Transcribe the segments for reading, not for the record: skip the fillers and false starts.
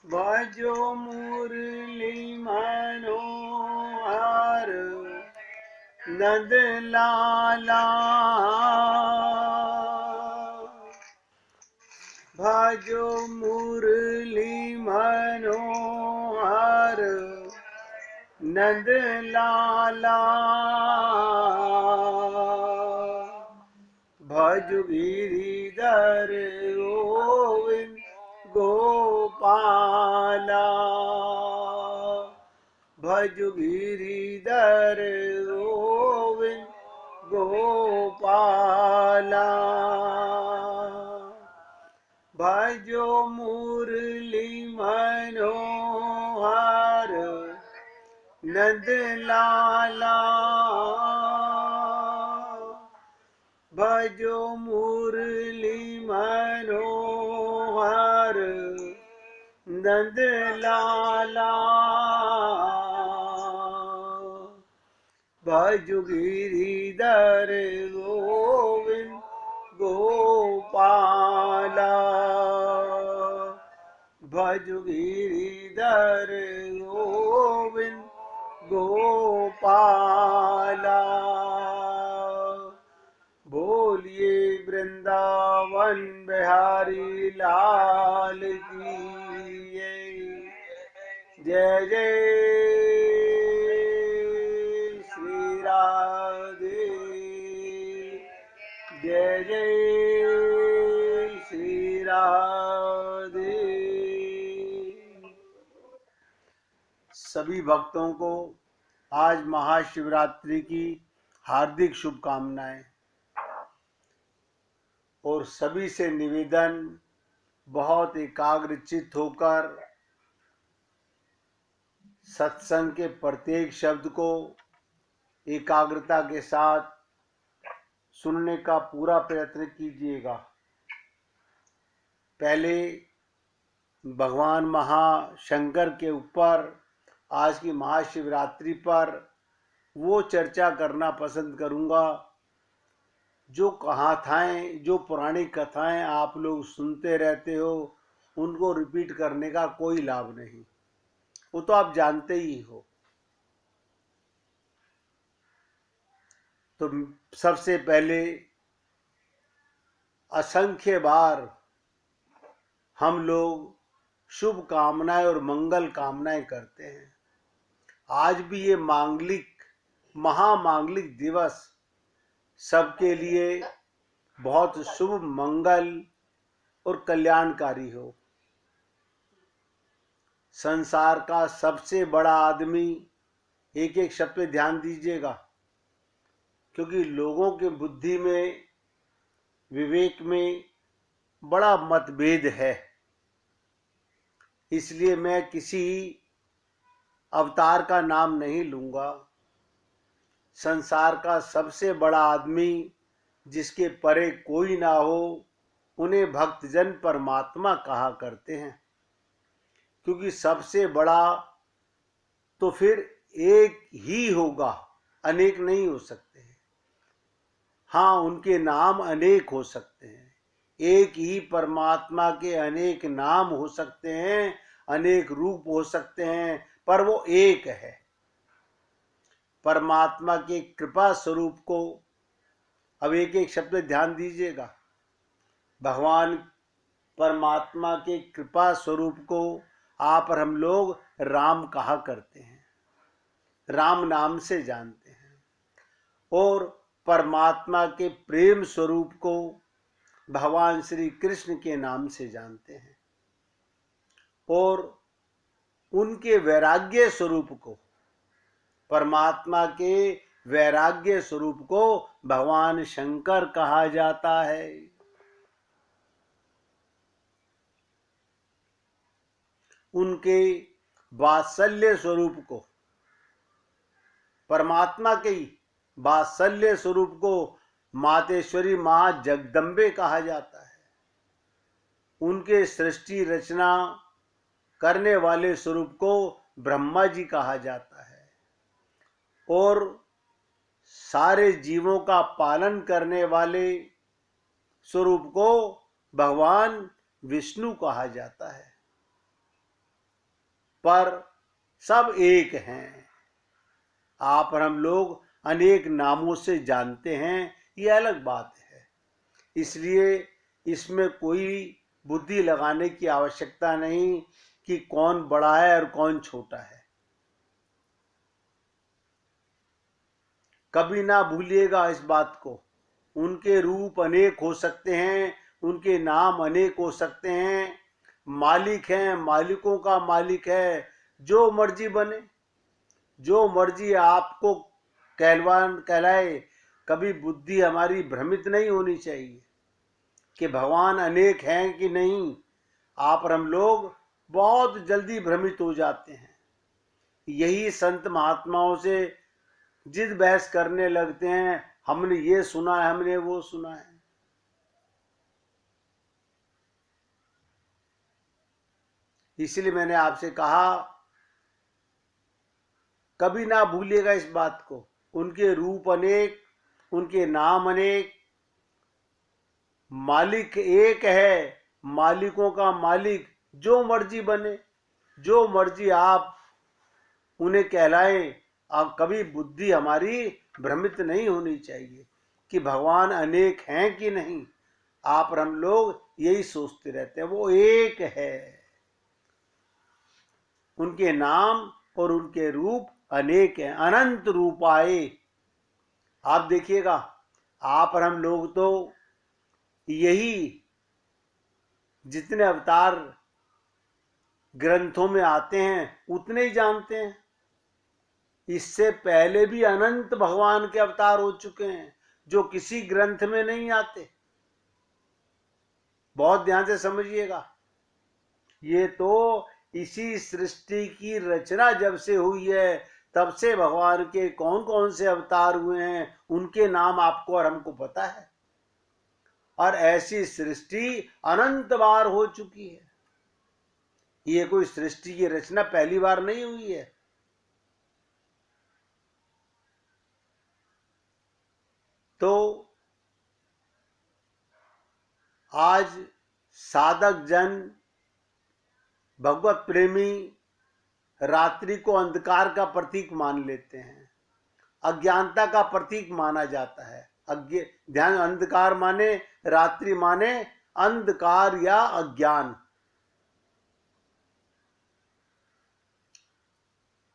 भजो मुरली मनोहर नंद लाला। भजो मुरली मनोहर नंद लाला। भज गिरिधर गोविंद गोपाला। भज गिरिधर गोविंद गोपाला। भजो मुरली मनोहर नंद लाला। भजो मुरली मनोहर नंद लाला। भजो गिरिधर गोविंद गोपाला। भजो गिरिधर गोविंद गोपाला। बोलिए वृंदावन बिहारी लाल की जय जय श्री राधे। जय जय श्री राधे। सभी भक्तों को आज महाशिवरात्रि की हार्दिक शुभकामनाएं और सभी से निवेदन बहुत एकाग्रचित्त होकर सत्संग के प्रत्येक शब्द को एकाग्रता के साथ सुनने का पूरा प्रयत्न कीजिएगा। पहले भगवान महाशंकर के ऊपर आज की महाशिवरात्रि पर वो चर्चा करना पसंद करूंगा जो कथाएं, जो पुरानी कथाएं आप लोग सुनते रहते हो, उनको रिपीट करने का कोई लाभ नहीं, वो तो आप जानते ही हो। तो सबसे पहले असंख्य बार हम लोग शुभ कामनाएं और मंगल कामनाएं करते हैं। आज भी ये महामांगलिक दिवस सबके लिए बहुत शुभ, मंगल और कल्याणकारी हो। संसार का सबसे बड़ा आदमी, एक एक शब्द पे ध्यान दीजिएगा, क्योंकि लोगों के बुद्धि में, विवेक में बड़ा मतभेद है। इसलिए मैं किसी अवतार का नाम नहीं लूंगा। संसार का सबसे बड़ा आदमी, जिसके परे कोई ना हो, उन्हें भक्तजन परमात्मा कहा करते हैं। क्योंकि सबसे बड़ा तो फिर एक ही होगा, अनेक नहीं हो सकते हैं। हाँ, उनके नाम अनेक हो सकते हैं। एक ही परमात्मा के अनेक नाम हो सकते हैं, अनेक रूप हो सकते हैं, पर वो एक है। परमात्मा के कृपा स्वरूप को, अब एक एक शब्द ध्यान दीजिएगा, भगवान परमात्मा के कृपा स्वरूप को आप और हम लोग राम कहा करते हैं, राम नाम से जानते हैं। और परमात्मा के प्रेम स्वरूप को भगवान श्री कृष्ण के नाम से जानते हैं। और उनके वैराग्य स्वरूप को, परमात्मा के वैराग्य स्वरूप को भगवान शंकर कहा जाता है। उनके वात्सल्य स्वरूप को, परमात्मा के वात्सल्य स्वरूप को मातेश्वरी मां जगदम्बे कहा जाता है। उनके सृष्टि रचना करने वाले स्वरूप को ब्रह्मा जी कहा जाता है। और सारे जीवों का पालन करने वाले स्वरूप को भगवान विष्णु कहा जाता है। पर सब एक हैं। आप और हम लोग अनेक नामों से जानते हैं, ये अलग बात है। इसलिए इसमें कोई बुद्धि लगाने की आवश्यकता नहीं कि कौन बड़ा है और कौन छोटा है। कभी ना भूलिएगा इस बात को, उनके रूप अनेक हो सकते हैं, उनके नाम अनेक हो सकते हैं, मालिक हैं, मालिकों का मालिक है, जो मर्जी बने, जो मर्जी आपको कहलाए। कभी बुद्धि हमारी भ्रमित नहीं होनी चाहिए कि भगवान अनेक हैं कि नहीं। आप और हम लोग बहुत जल्दी भ्रमित हो जाते हैं। यही संत महात्माओं से जिद बहस करने लगते हैं, हमने ये सुना है, हमने वो सुना है। इसलिए मैंने आपसे कहा, कभी ना भूलिएगा इस बात को, उनके रूप अनेक, उनके नाम अनेक, मालिक एक है, मालिकों का मालिक, जो मर्जी बने, जो मर्जी आप उन्हें कहलाएं। अब कभी बुद्धि हमारी भ्रमित नहीं होनी चाहिए कि भगवान अनेक हैं कि नहीं। आप और हम लोग यही सोचते रहते हैं, वो एक है। उनके नाम और उनके रूप अनेक हैं, अनंत रूप आए। आप देखिएगा, आप और हम लोग तो यही जितने अवतार ग्रंथों में आते हैं उतने ही जानते हैं। इससे पहले भी अनंत भगवान के अवतार हो चुके हैं जो किसी ग्रंथ में नहीं आते। बहुत ध्यान से समझिएगा, ये तो इसी सृष्टि की रचना जब से हुई है तब से भगवान के कौन कौन से अवतार हुए हैं उनके नाम आपको और हमको पता है। और ऐसी सृष्टि अनंत बार हो चुकी है। ये कोई सृष्टि की रचना पहली बार नहीं हुई है। तो आज साधक जन, भगवत प्रेमी रात्रि को अंधकार का प्रतीक मान लेते हैं, अज्ञानता का प्रतीक माना जाता है। ध्यान, अंधकार माने रात्रि, माने अंधकार या अज्ञान।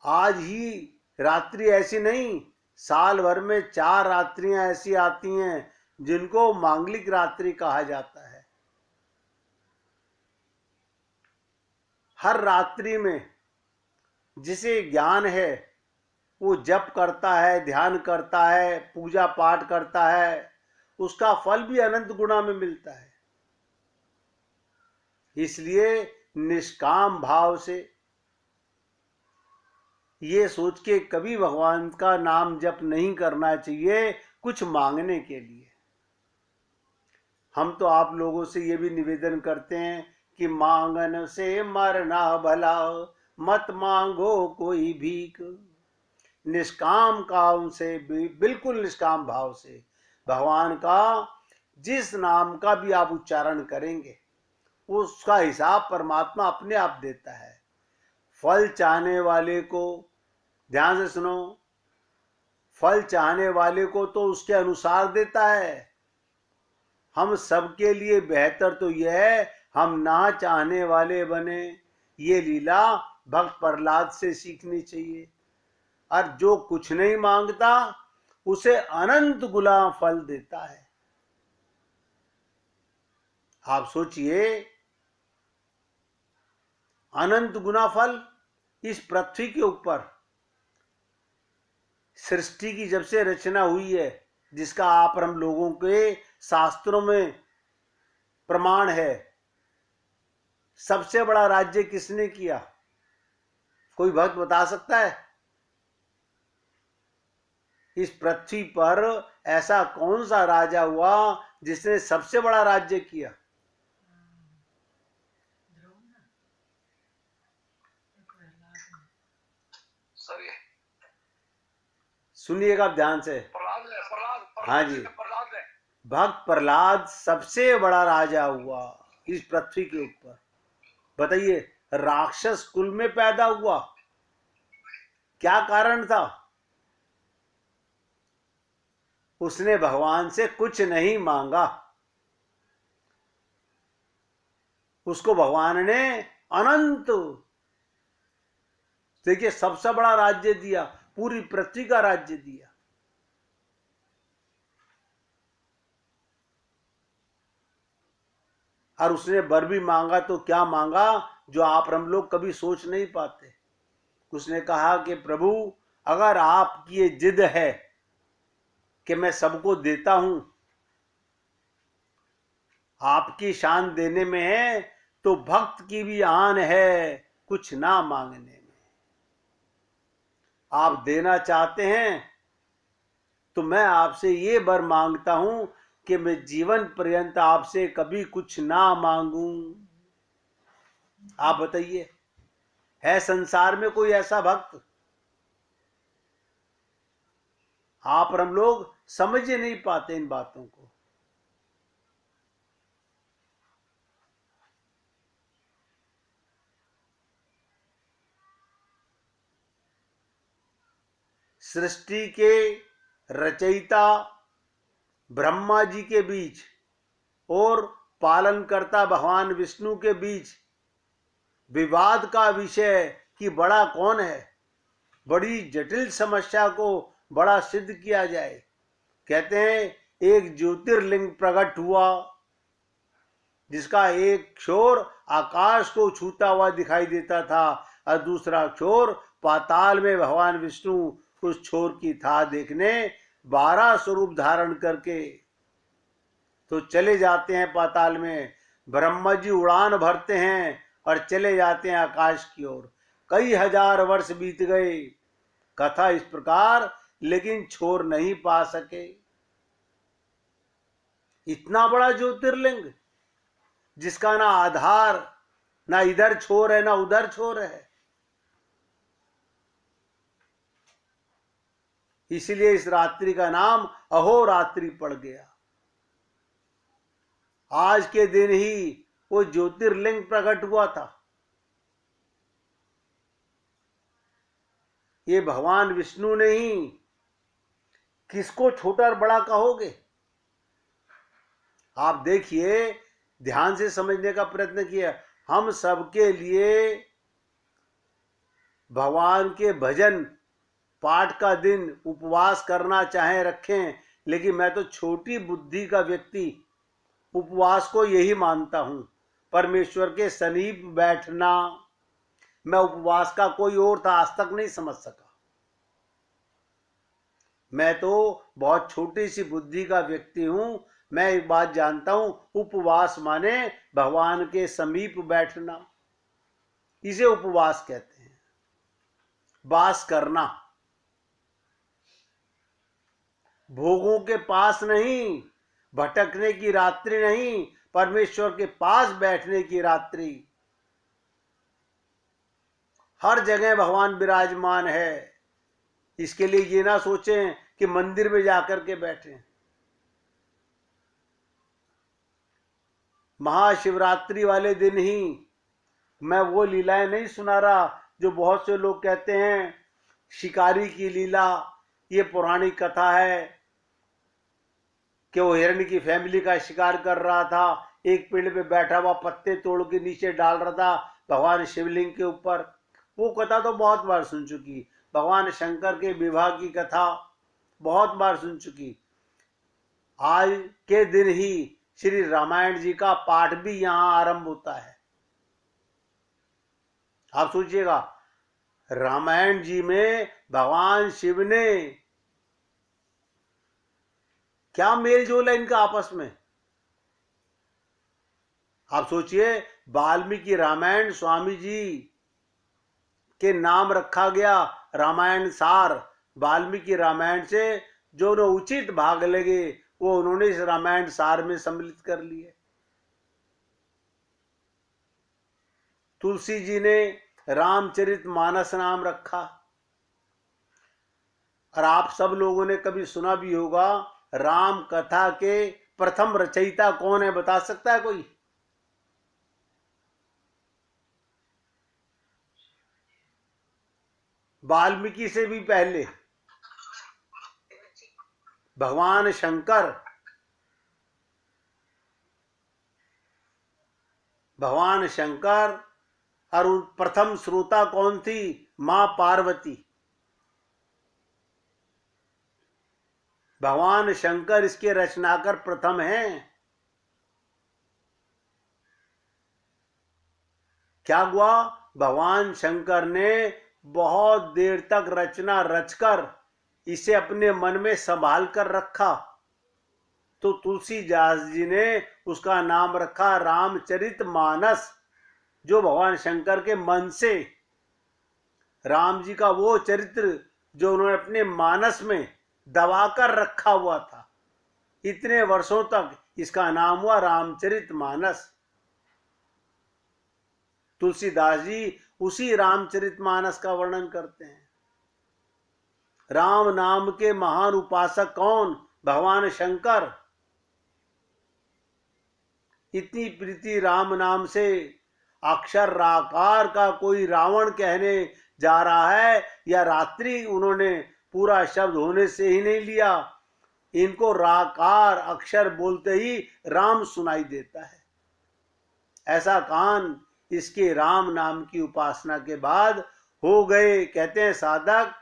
आज ही रात्रि ऐसी नहीं, साल भर में 4 रात्रियां ऐसी आती हैं जिनको मांगलिक रात्रि कहा जाता है। हर रात्रि में जिसे ज्ञान है वो जप करता है, ध्यान करता है, पूजा पाठ करता है, उसका फल भी अनंत गुणा में मिलता है। इसलिए निष्काम भाव से ये सोच के कभी भगवान का नाम जप नहीं करना चाहिए कुछ मांगने के लिए। हम तो आप लोगों से ये भी निवेदन करते हैं कि मांगन से मरना भला, मत मांगो कोई भीख। निष्काम काम से, बिल्कुल निष्काम भाव से भगवान का जिस नाम का भी आप उच्चारण करेंगे उसका हिसाब परमात्मा अपने आप देता है। फल चाहने वाले को, ध्यान से सुनो, फल चाहने वाले को तो उसके अनुसार देता है। हम सबके लिए बेहतर तो यह है हम ना चाहने वाले बने। ये लीला भक्त प्रहलाद से सीखनी चाहिए। और जो कुछ नहीं मांगता उसे अनंत गुना फल देता है। आप सोचिए, अनंत गुना फल इस पृथ्वी के ऊपर सृष्टि की जब से रचना हुई है, जिसका आप हम लोगों के शास्त्रों में प्रमाण है। सबसे बड़ा राज्य किसने किया? कोई भक्त बता सकता है? इस पृथ्वी पर ऐसा कौन सा राजा हुआ जिसने सबसे बड़ा राज्य किया? सुनिएगा ध्यान से। हाँ जी, भक्त प्रहलाद सबसे बड़ा राजा हुआ इस पृथ्वी के ऊपर। बताइए राक्षस कुल में पैदा हुआ? क्या कारण था? उसने भगवान से कुछ नहीं मांगा। उसको भगवान ने अनंत, देखिए, सबसे बड़ा राज्य दिया, पूरी पृथ्वी का राज्य दिया। और उसने वर भी मांगा तो क्या मांगा, जो आप हम लोग कभी सोच नहीं पाते। उसने कहा कि प्रभु, अगर आपकी ये जिद है कि मैं सबको देता हूं, आपकी शान देने में है, तो भक्त की भी आन है कुछ ना मांगने में। आप देना चाहते हैं तो मैं आपसे ये वर मांगता हूं कि मैं जीवन पर्यंत आपसे कभी कुछ ना मांगूं। आप बताइए, है संसार में कोई ऐसा भक्त? आप और हम लोग समझ ही नहीं पाते इन बातों को। सृष्टि के रचयिता ब्रह्मा जी के बीच और पालनकर्ता भगवान विष्णु के बीच विवाद का विषय कि बड़ा कौन है, बड़ी जटिल समस्या को बड़ा सिद्ध किया जाए। कहते हैं एक ज्योतिर्लिंग प्रकट हुआ, जिसका एक छोर आकाश को छूता हुआ दिखाई देता था और दूसरा छोर पाताल में भगवान विष्णु उस छोर की था देखने 12 स्वरूप धारण करके तो चले जाते हैं पाताल में। ब्रह्मा जी उड़ान भरते हैं और चले जाते हैं आकाश की ओर। कई हजार वर्ष बीत गए, कथा इस प्रकार, लेकिन छोर नहीं पा सके। इतना बड़ा ज्योतिर्लिंग जिसका ना आधार, ना इधर छोर है ना उधर छोर है। इसलिए इस रात्रि का नाम अहोरात्रि पड़ गया। आज के दिन ही वो ज्योतिर्लिंग प्रकट हुआ था। ये भगवान विष्णु ने ही, किसको छोटा और बड़ा कहोगे? आप देखिए, ध्यान से समझने का प्रयत्न किया। हम सबके लिए भगवान के भजन पाठ का दिन उपवास करना चाहे रखें, लेकिन मैं तो छोटी बुद्धि का व्यक्ति उपवास को यही मानता हूं, परमेश्वर के समीप बैठना। मैं उपवास का कोई और था आज तक नहीं समझ सका। मैं तो बहुत छोटी सी बुद्धि का व्यक्ति हूं। मैं एक बात जानता हूं, उपवास माने भगवान के समीप बैठना, इसे उपवास कहते हैं। वास करना, भोगों के पास नहीं, भटकने की रात्रि नहीं, परमेश्वर के पास बैठने की रात्रि। हर जगह भगवान विराजमान है। इसके लिए ये ना सोचें कि मंदिर में जाकर के बैठें। महाशिवरात्रि वाले दिन ही मैं वो लीलाएं नहीं सुना रहा जो बहुत से लोग कहते हैं शिकारी की लीला। ये पौराणिक कथा है कि वो हिरण की फैमिली का शिकार कर रहा था, एक पेड़ पे बैठा हुआ पत्ते तोड़ के नीचे डाल रहा था भगवान शिवलिंग के ऊपर। वो कथा तो बहुत बार सुन चुकी। भगवान शंकर के विवाह की कथा बहुत बार सुन चुकी। आज के दिन ही श्री रामायण जी का पाठ भी यहां आरंभ होता है। आप सोचिएगा, रामायण जी में भगवान शिव ने क्या मेल जोल है इनका आपस में। आप सोचिए, वाल्मीकि रामायण स्वामी जी के नाम रखा गया रामायण सार। वाल्मीकि रामायण से जो उचित भाग लगे वो उन्होंने इस रामायण सार में सम्मिलित कर लिए। तुलसी जी ने रामचरित मानस नाम रखा। और आप सब लोगों ने कभी सुना भी होगा, राम कथा के प्रथम रचयिता कौन है, बता सकता है कोई? वाल्मीकि से भी पहले भगवान शंकर और प्रथम श्रोता कौन थी? मां पार्वती। भगवान शंकर इसके रचनाकार प्रथम हैं। क्या हुआ? भगवान शंकर ने बहुत देर तक रचना रचकर इसे अपने मन में संभाल कर रखा, तो तुलसीदास जी ने उसका नाम रखा रामचरितमानस, जो भगवान शंकर के मन से राम जी का वो चरित्र जो उन्होंने अपने मानस में दबाकर रखा हुआ था, इतने वर्षों तक इसका नाम हुआ रामचरितमानस। तुलसीदास जी उसी रामचरितमानस का वर्णन करते हैं। राम नाम के महान उपासक कौन? भगवान शंकर। इतनी प्रीति राम नाम से अक्षर राकार का कोई रावण कहने जा रहा है, या रात्रि उन्होंने पूरा शब्द होने से ही नहीं लिया, इनको राकार अक्षर बोलते ही राम सुनाई देता है। ऐसा कान इसके राम नाम की उपासना के बाद हो गए। कहते हैं साधक,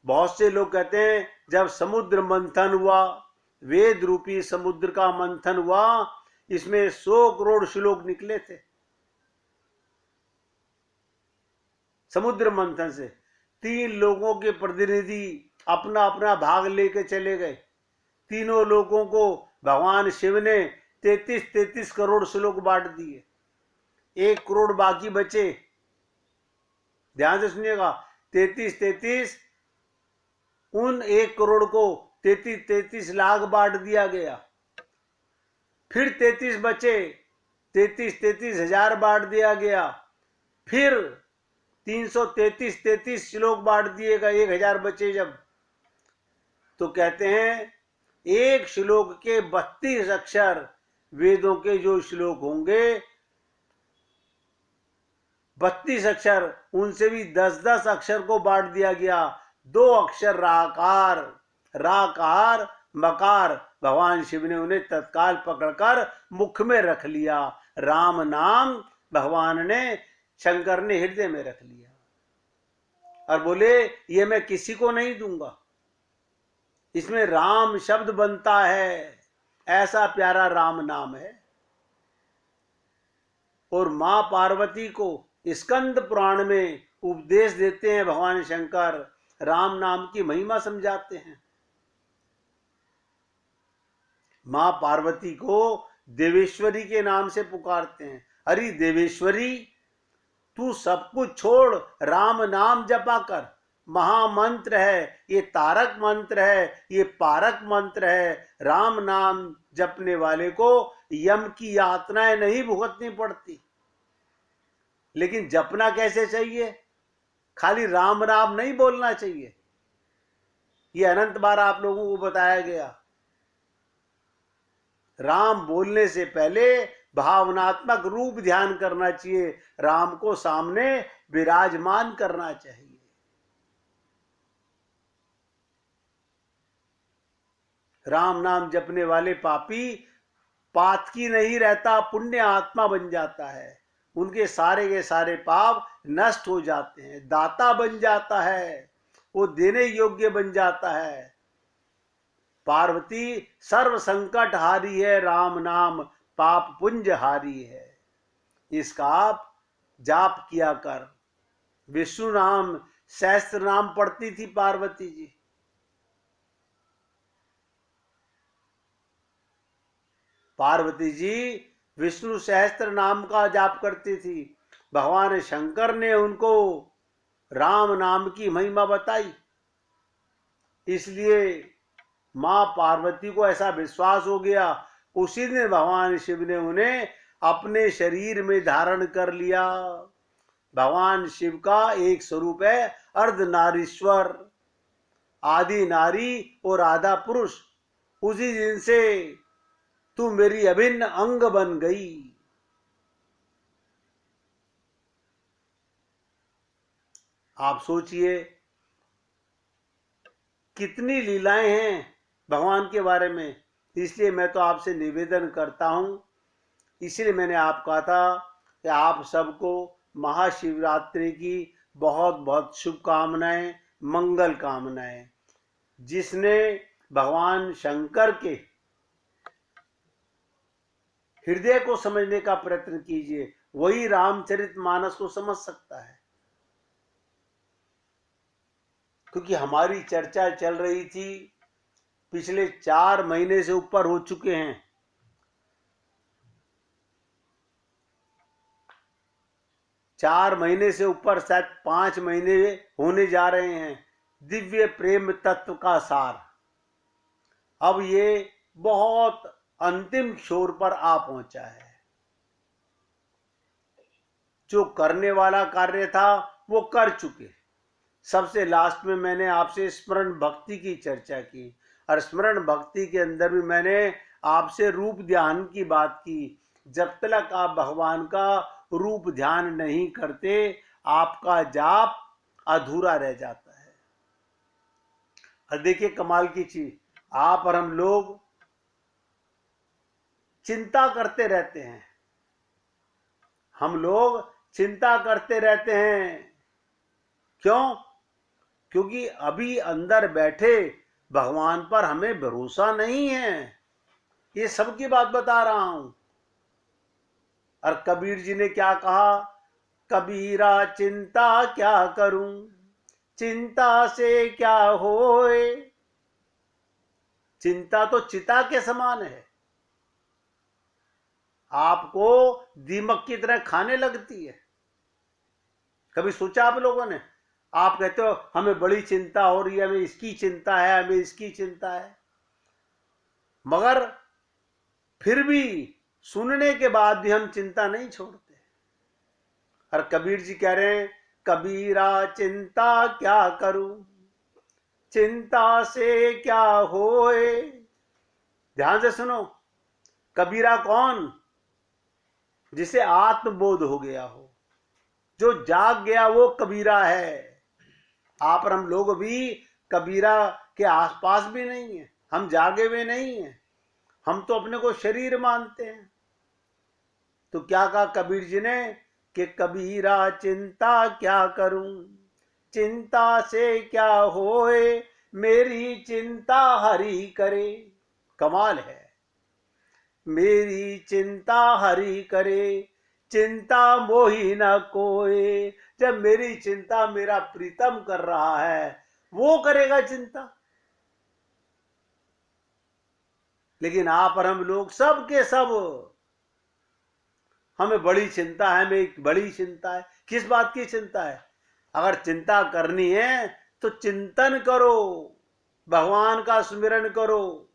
बहुत से लोग कहते हैं जब समुद्र मंथन हुआ, वेद रूपी समुद्र का मंथन हुआ, इसमें 100 करोड़ श्लोक निकले थे। समुद्र मंथन से 3 लोगों के प्रतिनिधि अपना अपना भाग लेके चले गए। तीनों लोगों को भगवान शिव ने 33 करोड़ श्लोक बांट दिए। 1 करोड़ बाकी बचे। ध्यान से सुनिएगा, 33 उन 1 करोड़ को 33 लाख बांट दिया गया। फिर 33 बचे, 33 हजार बांट दिया गया। फिर 333 श्लोक बांट दिए गए, 1000 बचे जब। तो कहते हैं एक श्लोक के 32 अक्षर, वेदों के जो श्लोक होंगे 32 अक्षर, उनसे भी 10 अक्षर को बांट दिया गया। 2 अक्षर राकार मकार, भगवान शिव ने उन्हें तत्काल पकड़कर मुख में रख लिया। राम नाम भगवान ने, शंकर ने हृदय में रख लिया और बोले ये मैं किसी को नहीं दूंगा। इसमें राम शब्द बनता है, ऐसा प्यारा राम नाम है। और मां पार्वती को स्कंद पुराण में उपदेश देते हैं भगवान शंकर, राम नाम की महिमा समझाते हैं। मां पार्वती को देवेश्वरी के नाम से पुकारते हैं। अरे देवेश्वरी, तू सब कुछ छोड़, राम नाम जपा कर। महामंत्र है ये, तारक मंत्र है ये, पारक मंत्र है। राम नाम जपने वाले को यम की यातनाएं नहीं भुगतनी पड़ती। लेकिन जपना कैसे चाहिए? खाली राम नाम नहीं बोलना चाहिए। ये अनंत बार आप लोगों को बताया गया। राम बोलने से पहले भावनात्मक रूप ध्यान करना चाहिए, राम को सामने विराजमान करना चाहिए। राम नाम जपने वाले पापी पातकी नहीं रहता, पुण्य आत्मा बन जाता है। उनके सारे के सारे पाप नष्ट हो जाते हैं, दाता बन जाता है, वो देने योग्य बन जाता है। पार्वती सर्व संकट हारी है, राम नाम पाप पुंज हारी है। इसका आप जाप किया कर। विष्णु नाम सहस्त्र नाम पढ़ती थी पार्वती जी। पार्वती जी विष्णु सहस्त्र नाम का जाप करती थी। भगवान शंकर ने उनको राम नाम की महिमा बताई। इसलिए मां पार्वती को ऐसा विश्वास हो गया, उसी दिन भगवान शिव ने उन्हें अपने शरीर में धारण कर लिया। भगवान शिव का एक स्वरूप है अर्धनारीश्वर, आदि नारी और आधा पुरुष। उसी दिन से तू मेरी अभिन्न अंग बन गई। आप सोचिए कितनी लीलाएं हैं भगवान के बारे में। इसलिए मैं तो आपसे निवेदन करता हूं, इसलिए मैंने आप कहा था कि आप सबको महाशिवरात्रि की बहुत बहुत शुभकामनाएं, मंगल कामनाएं। जिसने भगवान शंकर के हृदय को समझने का प्रयत्न कीजिए, वही रामचरितमानस को समझ सकता है। क्योंकि हमारी चर्चा चल रही थी, पिछले 4 महीने से ऊपर हो चुके हैं, 4 महीने से ऊपर, शायद 5 महीने होने जा रहे हैं, दिव्य प्रेम तत्व का सार। अब ये बहुत अंतिम छोर पर आ पहुंचा है। जो करने वाला कार्य था वो कर चुके। सबसे लास्ट में मैंने आपसे स्मरण भक्ति की चर्चा की, और स्मरण भक्ति के अंदर भी मैंने आपसे रूप ध्यान की बात की। जब तक आप भगवान का रूप ध्यान नहीं करते, आपका जाप अधूरा रह जाता है। और देखिए कमाल की चीज, आप और हम लोग चिंता करते रहते हैं, हम लोग चिंता करते रहते हैं। क्यों? क्योंकि अभी अंदर बैठे भगवान पर हमें भरोसा नहीं है। ये सबकी बात बता रहा हूं। और कबीर जी ने क्या कहा? कबीरा चिंता क्या करूं, चिंता से क्या होए। चिंता तो चिता के समान है, आपको दीमक की तरह खाने लगती है। कभी सोचा आप लोगों ने? आप कहते हो हमें बड़ी चिंता हो रही है, हमें इसकी चिंता है, हमें इसकी चिंता है, मगर फिर भी सुनने के बाद भी हम चिंता नहीं छोड़ते। और कबीर जी कह रहे हैं, कबीरा चिंता क्या करूं, चिंता से क्या होए। ध्यान से सुनो, कबीरा कौन? जिसे आत्मबोध हो गया हो, जो जाग गया, वो कबीरा है। आप और हम लोग भी कबीरा के आसपास भी नहीं है, हम जागे हुए नहीं हैं, हम तो अपने को शरीर मानते हैं। तो क्या कहा कबीर जी ने कि कबीरा चिंता क्या करूं, चिंता से क्या होए, मेरी चिंता हरि करे। कमाल है, मेरी चिंता हरि करे, चिंता मोही न कोई। जब मेरी चिंता मेरा प्रीतम कर रहा है, वो करेगा चिंता। लेकिन आप और हम लोग सब के सब, हमें बड़ी चिंता है, हमें बड़ी चिंता है। किस बात की चिंता है? अगर चिंता करनी है तो चिंतन करो, भगवान का स्मरण करो।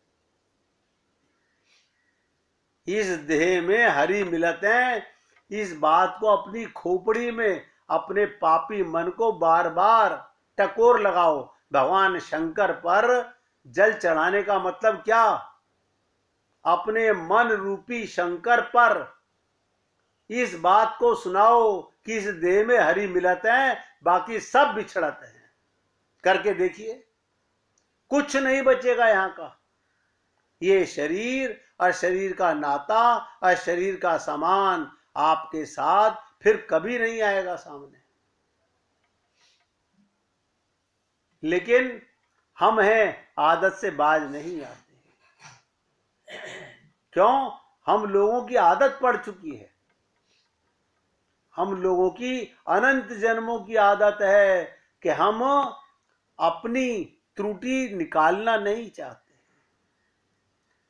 इस देह में हरि मिलत है, इस बात को अपनी खोपड़ी में, अपने पापी मन को बार बार टकोर लगाओ। भगवान शंकर पर जल चढ़ाने का मतलब क्या? अपने मन रूपी शंकर पर इस बात को सुनाओ कि इस देह में हरि मिलत है, बाकी सब बिछड़त है। करके देखिए, कुछ नहीं बचेगा यहां का। ये शरीर और शरीर का नाता और शरीर का सामान आपके साथ फिर कभी नहीं आएगा सामने। लेकिन हम हैं आदत से बाज नहीं आते। क्यों? हम लोगों की आदत पड़ चुकी है, हम लोगों की अनंत जन्मों की आदत है कि हम अपनी त्रुटि निकालना नहीं चाहते।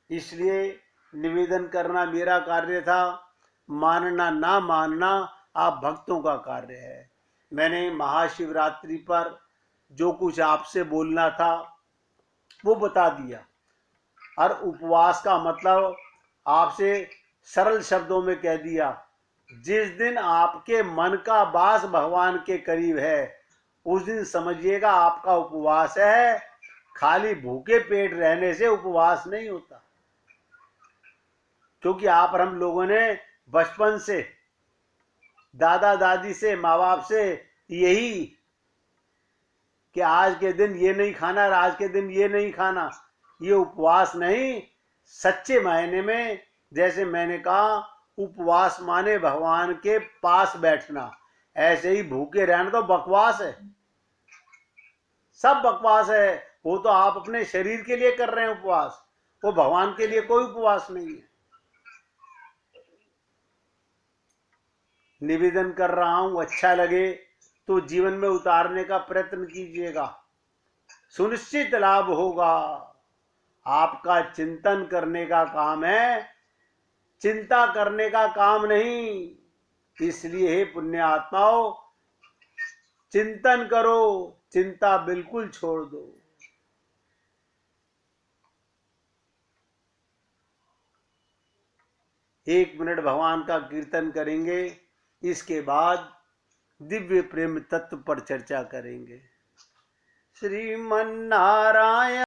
इसलिए निवेदन करना मेरा कार्य था, मानना ना मानना आप भक्तों का कार्य है। मैंने महाशिवरात्रि पर जो कुछ आपसे बोलना था वो बता दिया। और उपवास का मतलब आपसे सरल शब्दों में कह दिया। जिस दिन आपके मन का वास भगवान के करीब है, उस दिन समझिएगा आपका उपवास है। खाली भूखे पेट रहने से उपवास नहीं होता। क्योंकि आप और हम लोगों ने बचपन से, दादा दादी से, माँ बाप से यही कि आज के दिन ये नहीं खाना और आज के दिन ये नहीं खाना, ये उपवास नहीं। सच्चे मायने में जैसे मैंने कहा, उपवास माने भगवान के पास बैठना। ऐसे ही भूखे रहना तो बकवास है, सब बकवास है। वो तो आप अपने शरीर के लिए कर रहे हैं उपवास, वो भगवान के लिए कोई उपवास नहीं है। निवेदन कर रहा हूं, अच्छा लगे तो जीवन में उतारने का प्रयत्न कीजिएगा, सुनिश्चित लाभ होगा। आपका चिंतन करने का काम है, चिंता करने का काम नहीं। इसलिए हे पुण्य आत्माओं, चिंतन करो, चिंता बिल्कुल छोड़ दो। 1 मिनट भगवान का कीर्तन करेंगे, इसके बाद दिव्य प्रेम तत्व पर चर्चा करेंगे। श्रीमन नारायण।